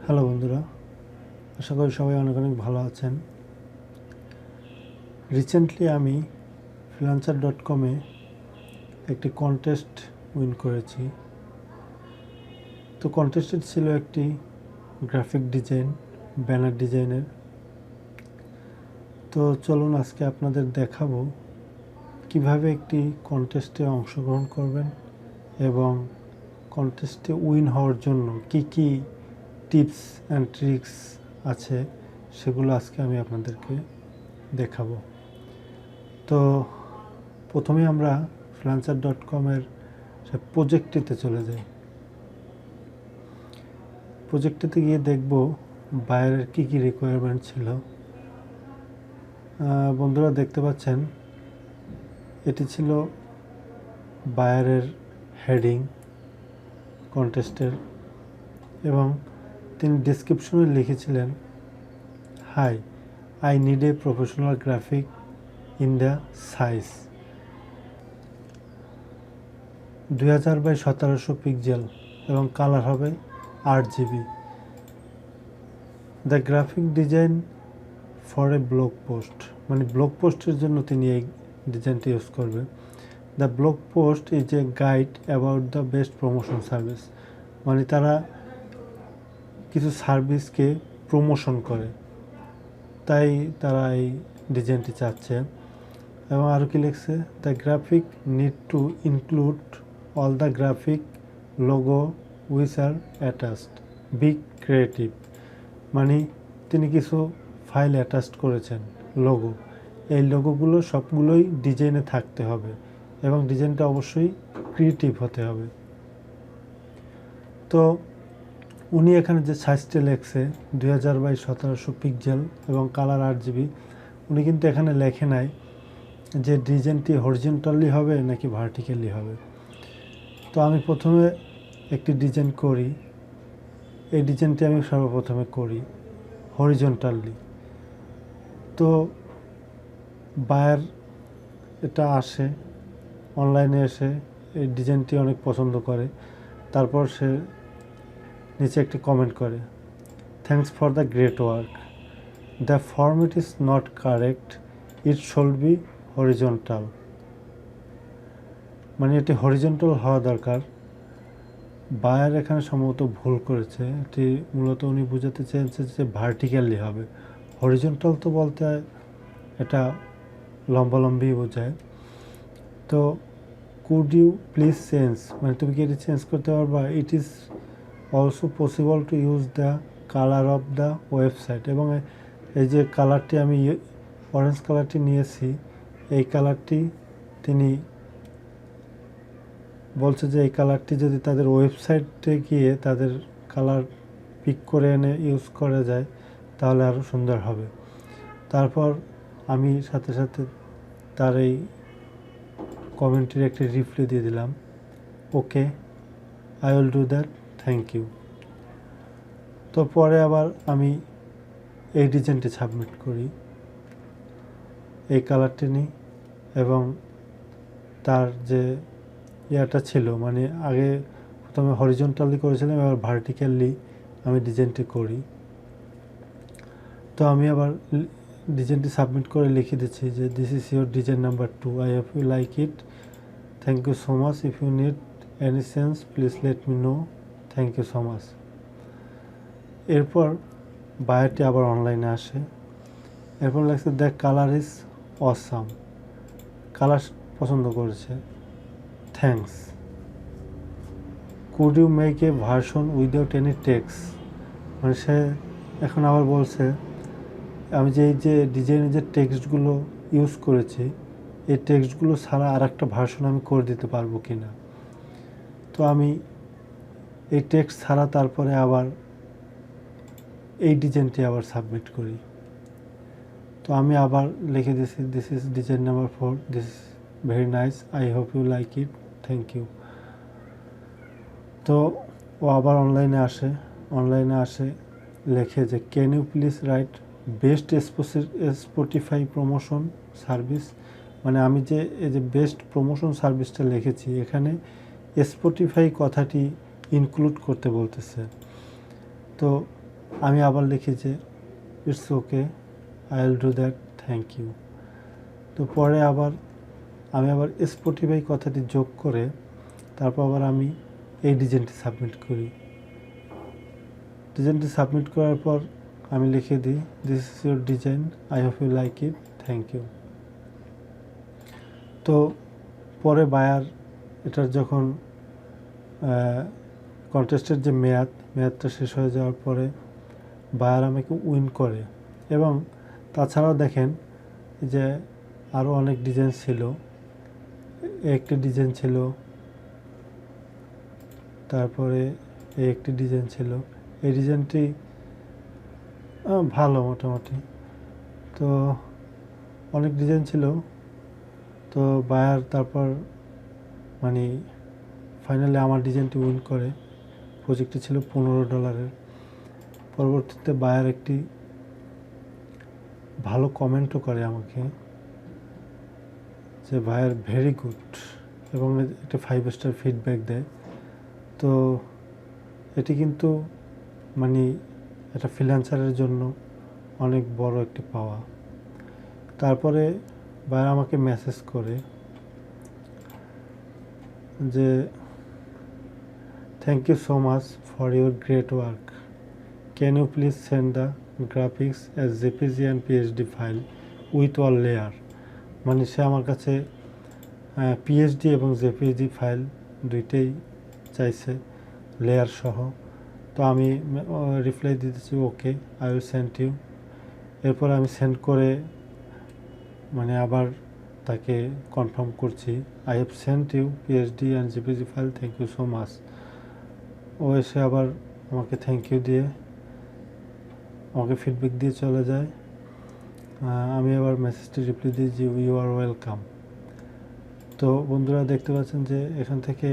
Hello বন্ধুরা, আশা করি সবাই অনেক অনেক ভালো আছেন। রিসেন্টলি আমি freelancer.com-এ একটি কন্টেস্ট উইন করেছি। তো কন্টেস্টে ছিল একটি গ্রাফিক ডিজাইন, ব্যানার ডিজাইনের। তো চলুন আজকে আপনাদের দেখাবো কিভাবে একটি কন্টেস্টে অংশগ্রহণ করবেন এবং কন্টেস্টে উইন হওয়ার জন্য কি কি টিপস অ্যান্ড ট্রিক্স আছে সেগুলো আজকে আমি আপনাদেরকে দেখাবো। তো প্রথমে আমরা freelancer.com-এর প্রজেক্টটিতে চলে যাই। প্রজেক্টটিতে গিয়ে দেখব বায়ারের কী কী রিকোয়ারমেন্ট ছিল। বন্ধুরা দেখতে পাচ্ছেন এটি ছিল বায়ারের হেডিং কন্টেস্টের, এবং তিনি ডেসক্রিপশনে লিখেছিলেন, hi, I need a professional graphic in the size 2000x1700 pixel এবং কালার হবে 8 GB। The graphic design for a blog post, মানে ব্লগ পোস্টের জন্য তিনি এই ডিজাইনটি ইউজ করবে। The blog post is a guide about the best promotion service, মানে তারা কিছু সার্ভিসকে প্রমোশন করে, তাই তারা এই ডিজাইনটি চাচ্ছে। এবং আরও কি লিখছে, the graphic need to include all the graphic logo which are attached, be creative, মানে তিনি কিছু ফাইল অ্যাটাচড করেছেন লোগো, এই লোগোগুলো সবগুলোই ডিজাইনে থাকতে হবে এবং ডিজাইনটা অবশ্যই ক্রিয়েটিভ হতে হবে। তো উনি এখানে যে সাইজটা লেখছে 2000x1700 পিক্সেল এবং কালার 8 GB, উনি কিন্তু এখানে লেখে নাই যে ডিজাইনটি হরিজন্টালি হবে নাকি ভার্টিক্যালি হবে। তো আমি প্রথমে একটি ডিজাইন করি, এই ডিজাইনটি আমি সর্বপ্রথমে করি হরিজন্টালি। তো বায়ার এটা আসে, অনলাইনে এসে এই ডিজাইনটি অনেক পছন্দ করে, তারপর সে নিচে একটি কমেন্ট করে, thanks for the great work, the format is not correct, it should be horizontal, মানে এটি হরিজন্টাল হওয়া দরকার। বায়ার এখানে সম্ভবত ভুল করেছে, এটি মূলত উনি বোঝাতে চেয়েছে যে ভার্টিক্যালি হবে, হরিজন্টাল তো বলতে এটা লম্বালম্বি বোঝায়। তো কুড ইউ প্লিজ চেঞ্জ, মানে তুমি কি এটি চেঞ্জ করতে পারবা, it is also possible to use the colour of the website, এবং এই যে কালারটি আমি অরেঞ্জ কালারটি নিয়েছি, এই কালারটি তিনি বলছে যে এই কালারটি যদি তাদের ওয়েবসাইটে গিয়ে তাদের কালার পিক করে এনে ইউজ করা যায় তাহলে আরও সুন্দর হবে। তারপর আমি সাথে সাথে তার এই কমেন্টের একটি রিপ্লাই দিয়ে দিলাম, okay, I will do that, thank you. তো পরে আবার আমি এই ডিজাইনটি সাবমিট করি, এই কালারটি নিই এবং তার যে ইয়াটা ছিল, মানে আগে প্রথমে হরিজন্টালি করেছিলাম, এবার ভার্টিক্যালি আমি ডিজাইনটি করি। তো আমি আবার ডিজাইনটি সাবমিট করে লিখে দিচ্ছি যে this is your design number 2, I hope you like it, thank you so much, if you need any change please let me know, thank you so much. এরপর বায়ারটি আবার অনলাইনে আসে, এরপর লাগছে the colour is awesome, colour পছন্দ করেছে, thanks, could you make a version without any text, মানে সে এখন আবার বলছে আমি যে এই যে ডিজাইনের যে টেক্সটগুলো ইউজ করেছি এই টেক্সটগুলো ছাড়া আর একটা ভার্সন আমি করে দিতে পারবো কি না। তো আমি এই টেক্সট ছাড়া তারপরে আবার এই ডিজাইনটি আবার সাবমিট করি। তো আমি আবার লিখে দিয়েছি this is design number 4, this is very nice, I hope you like it, thank you. তো ও আবার অনলাইনে আসে লেখে যে can you please write best Spotify promotion service, মানে আমি যে এই যে বেস্ট প্রমোশন সার্ভিসটা লিখেছি এখানে স্পটিফাই কথাটি ইনক্লুড করতে বলতেছে। তো আমি আবার লিখি যে it's okay, I will do that, thank you. তো পরে আমি আবার স্পটিফাই কথাটি যোগ করে তারপর আবার আমি এই ডিজাইনটি সাবমিট করি। ডিজাইনটি সাবমিট করার পর আমি লিখে দিই this is your design, I hope you like it, thank you. তো পরে বায়ার এটার যখন কন্টেস্টের যে মেয়াদটা শেষ হয়ে যাওয়ার পরে বায়ার আমাকে উইন করে। এবং তাছাড়াও দেখেন যে আরও অনেক ডিজাইন ছিল, একটি ডিজাইন ছিল, তারপরে এই একটি ডিজাইন ছিল। এই ডিজাইনটি ভালো মোটামুটি। তো অনেক ডিজাইন ছিল। তো বায়ার তারপর মানে ফাইনালি আমার ডিজাইনটি উইন করে। প্রজেক্টটি ছিল $15। পরবর্তীতে বায়ার একটি ভালো কমেন্টও করে আমাকে যে বায়ার ভেরি গুড, এবং একটা 5 স্টার ফিডব্যাক দেয়। তো এটি কিন্তু মানে একটা ফ্রিল্যান্সারের জন্য অনেক বড় একটি পাওয়া। তারপরে বায়ার আমাকে মেসেজ করে যে thank you so much for your great work, can you please send the graphics as JPG and PHD file with all layer. মানে সে আমার কাছে পিএইচডি এবং জেপিজি ফাইল দুইটাই চাইছে, লেয়ার সহ। তো আমি রিপ্লাই দিতেছি okay, I will send you. এরপর আমি সেন্ড করে মানে আবার তাকে কনফার্ম করছি, I have sent you PhD and JPG file, thank you so much. ও এসে আবার আমাকে থ্যাংক ইউ দিয়ে আমাকে ফিডব্যাক দিয়ে চলে যায়। আমি আবার মেসেজটি রিপ্লাই দিই যে ইউ আর ওয়েলকাম। তো বন্ধুরা দেখতে পাচ্ছেন যে এখান থেকে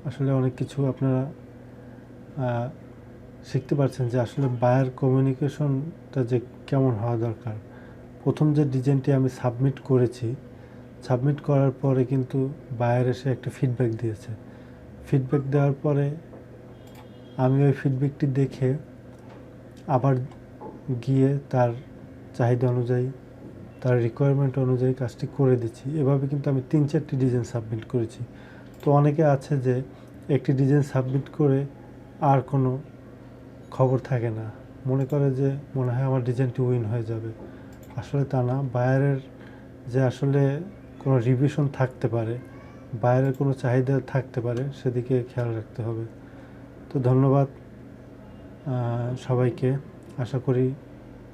আসলে অনেক কিছু আপনারা শিখতে পারছেন যে আসলে বায়ার কমিউনিকেশনটা যে কেমন হওয়া দরকার। প্রথম যে ডিজাইনটি আমি সাবমিট করেছি, সাবমিট করার পরে কিন্তু বায়ার এসে একটা ফিডব্যাক দিয়েছে। ফিডব্যাক দেওয়ার পরে আমি ওই ফিডব্যাকটি দেখে আবার গিয়ে তার চাহিদা অনুযায়ী, তার রিকোয়ারমেন্ট অনুযায়ী কাজটি করে দিচ্ছি। এভাবে কিন্তু আমি 3-4টি ডিজাইন সাবমিট করেছি। তো অনেকে আছে যে একটি ডিজাইন সাবমিট করে আর কোনো খবর থাকে না, মনে করে যে মনে হয় আমার ডিজাইনটি উইন হয়ে যাবে। আসলে তা না, বায়ারের যে আসলে কোনো রিভিশন থাকতে পারে, বায়ারের কোনো চাহিদা থাকতে পারে, সেদিকে খেয়াল রাখতে হবে। তো ধন্যবাদ সবাইকে। আশা করি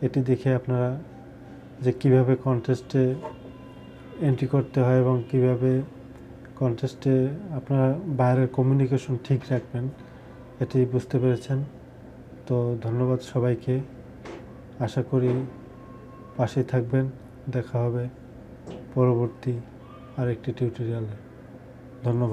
এটি দেখে আপনারা যে কীভাবে কন্টেস্টে এন্ট্রি করতে হয় এবং কীভাবে কন্টেস্টে আপনারা বায়ারের কমিউনিকেশন ঠিক রাখবেন এটি বুঝতে পেরেছেন। তো ধন্যবাদ সবাইকে। আশা করি পাশেই থাকবেন। দেখা হবে পরবর্তী আরেকটি টিউটোরিয়ালে। ধন্যবাদ।